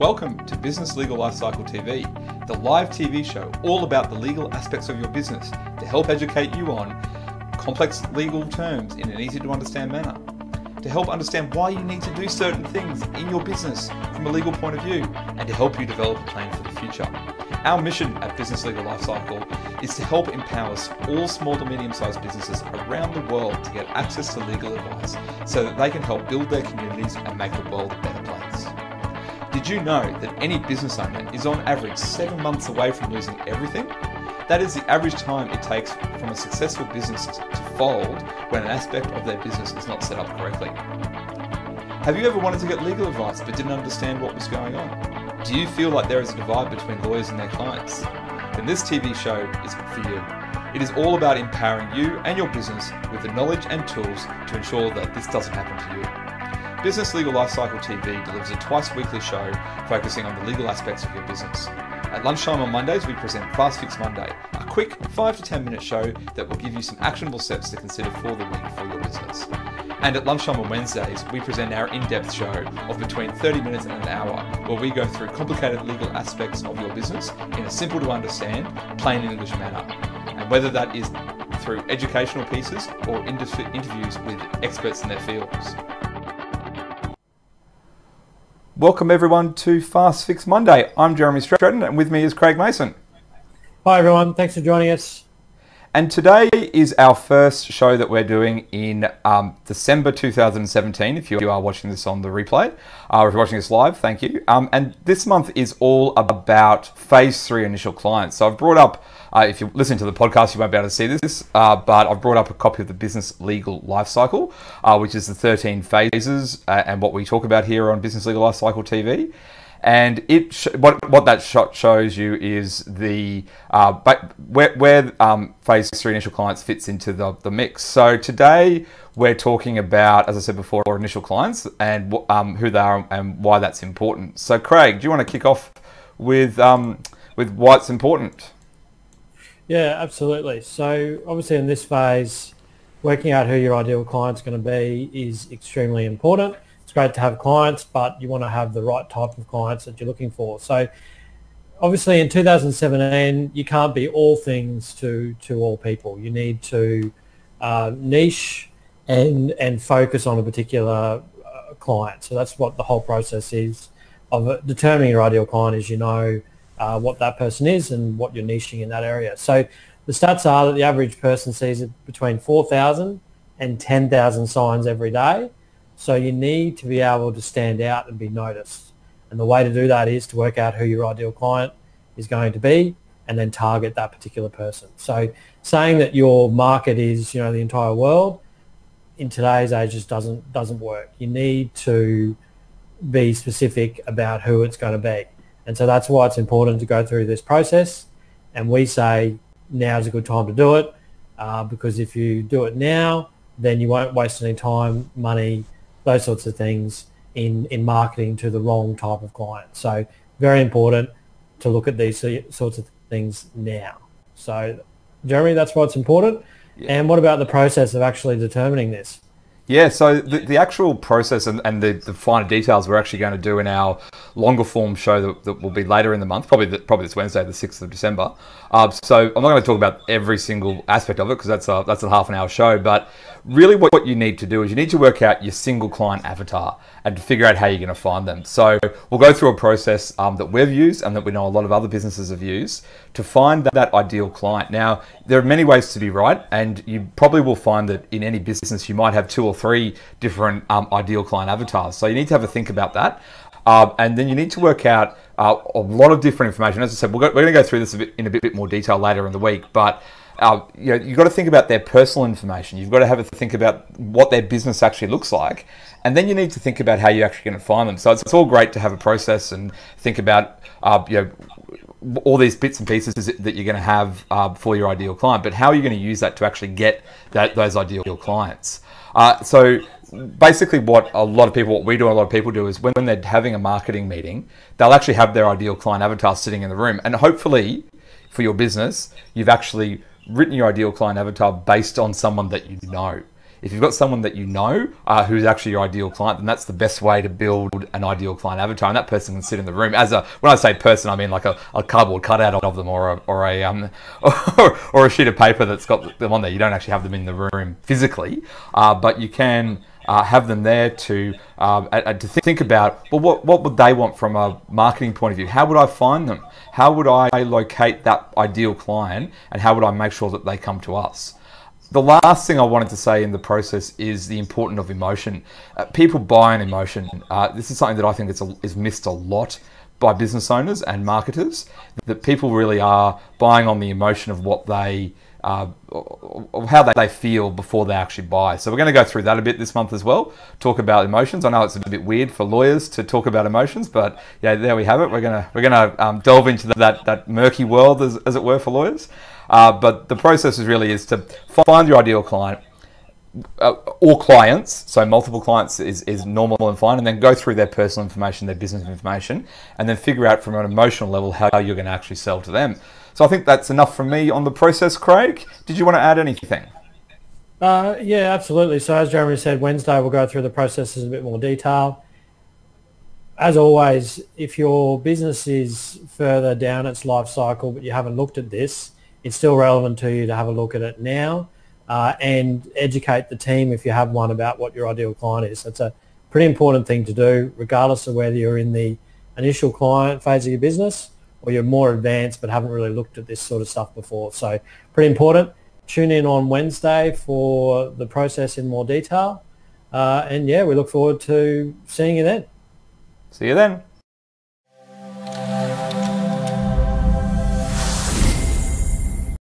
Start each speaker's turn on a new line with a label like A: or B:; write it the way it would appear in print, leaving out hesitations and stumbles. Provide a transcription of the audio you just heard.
A: Welcome to Business Legal Lifecycle TV, the live TV show all about the legal aspects of your business to help educate you on complex legal terms in an easy to understand manner, to help understand why you need to do certain things in your business from a legal point of view, and to help you develop a plan for the future. Our mission at Business Legal Lifecycle is to help empower all small to medium-sized businesses around the world to get access to legal advice so that they can help build their communities and make the world a better place. Did you know that any business owner is on average 7 months away from losing everything? That is the average time it takes from a successful business to fold when an aspect of their business is not set up correctly. Have you ever wanted to get legal advice but didn't understand what was going on? Do you feel like there is a divide between lawyers and their clients? Then this TV show is for you. It is all about empowering you and your business with the knowledge and tools to ensure that this doesn't happen to you. Business Legal Lifecycle TV delivers a twice-weekly show focusing on the legal aspects of your business. At lunchtime on Mondays, we present Fast Fix Monday, a quick 5 to 10 minute show that will give you some actionable steps to consider for the week for your business. And at lunchtime on Wednesdays, we present our in-depth show of between 30 minutes and an hour, where we go through complicated legal aspects of your business in a simple to understand, plain English manner. And whether that is through educational pieces or interviews with experts in their fields. Welcome everyone to Fast Fix Monday. I'm Jeremy Stratton and with me is Craig Mason.
B: Hi everyone, thanks for joining us.
A: And today is our first show that we're doing in December 2017, if you are watching this on the replay, or if you're watching this live, thank you. And this month is all about Phase 3 initial clients. So I've brought up, if you listen to the podcast, you won't be able to see this, but I've brought up a copy of the Business Legal Lifecycle, which is the 13 phases and what we talk about here on Business Legal Lifecycle TV. And what that shot shows you is the where Phase 3 initial clients fits into the mix. So today we're talking about, as I said before, initial clients and who they are and why that's important. So Craig, do you want to kick off with why it's important?
B: Yeah, absolutely. So obviously in this phase, working out who your ideal client's going to be is extremely important. It's great to have clients, but you want to have the right type of clients that you're looking for. So obviously in 2017, you can't be all things to all people. You need to niche and focus on a particular client. So that's what the whole process is of determining your ideal client is, what that person is and what you're niching in that area. So the stats are that the average person sees between 4,000 and 10,000 signs every day. So you need to be able to stand out and be noticed. And the way to do that is to work out who your ideal client is going to be and then target that particular person. So saying that your market is, the entire world in today's age just doesn't work. You need to be specific about who it's going to be. And so that's why it's important to go through this process. And we say now's a good time to do it because if you do it now, then you won't waste any time, money, those sorts of things in marketing to the wrong type of client. So very important to look at these sorts of things now. So Jeremy, that's why it's important. Yeah. And what about the process of actually determining this?
A: Yeah, so the actual process and the finer details we're actually going to do in our longer form show that will be later in the month, probably this Wednesday, the 6th of December. So I'm not going to talk about every single aspect of it because that's a half an hour show. But really what you need to do is you need to work out your single client avatar and to figure out how you're going to find them. So we'll go through a process that we've used and that we know a lot of other businesses have used to find that ideal client. Now, there are many ways to be right, and you probably will find that in any business you might have 2 or 3 different ideal client avatars. So you need to have a think about that. And then you need to work out a lot of different information. As I said, we're going to go through this in a bit more detail later in the week, but you've got to think about their personal information. You've got to have a think about what their business actually looks like. And then you need to think about how you're actually going to find them. So it's all great to have a process and think about all these bits and pieces that you're going to have for your ideal client, but how are you going to use that to actually get those ideal clients? So basically what we do, a lot of people do is when they're having a marketing meeting, they'll actually have their ideal client avatar sitting in the room. And hopefully for your business, you've actually written your ideal client avatar based on someone that you know. If you've got someone that you know who's actually your ideal client, then that's the best way to build an ideal client avatar. And that person can sit in the room when I say person, I mean like a cardboard cutout of them, or a sheet of paper that's got them on there. You don't actually have them in the room physically, but you can have them there to think about, well, what would they want from a marketing point of view? How would I find them? How would I locate that ideal client, and how would I make sure that they come to us? The last thing I wanted to say in the process is the importance of emotion. People buy an emotion. This is something that I think is missed a lot by business owners and marketers, that people really are buying on the emotion of what they how they feel before they actually buy. So we're going to go through that a bit this month as well, talk about emotions. I know it's a bit weird for lawyers to talk about emotions, but yeah, there we have it. We're gonna delve into that murky world, as it were, for lawyers. But the process is to find your ideal client, or clients, so multiple clients is normal and fine, and then go through their personal information, their business information, and then figure out from an emotional level how you're going to actually sell to them. So I think that's enough from me on the process. Craig, did you want to add anything?
B: Yeah, absolutely. So as Jeremy said, Wednesday we'll go through the processes in a bit more detail. As always, if your business is further down its life cycle but you haven't looked at this, it's still relevant to you to have a look at it now, and educate the team, if you have one, about what your ideal client is. That's a pretty important thing to do, regardless of whether you're in the initial client phase of your business or you're more advanced but haven't really looked at this sort of stuff before. So pretty important. Tune in on Wednesday for the process in more detail. And yeah, we look forward to seeing you then.
A: See you then.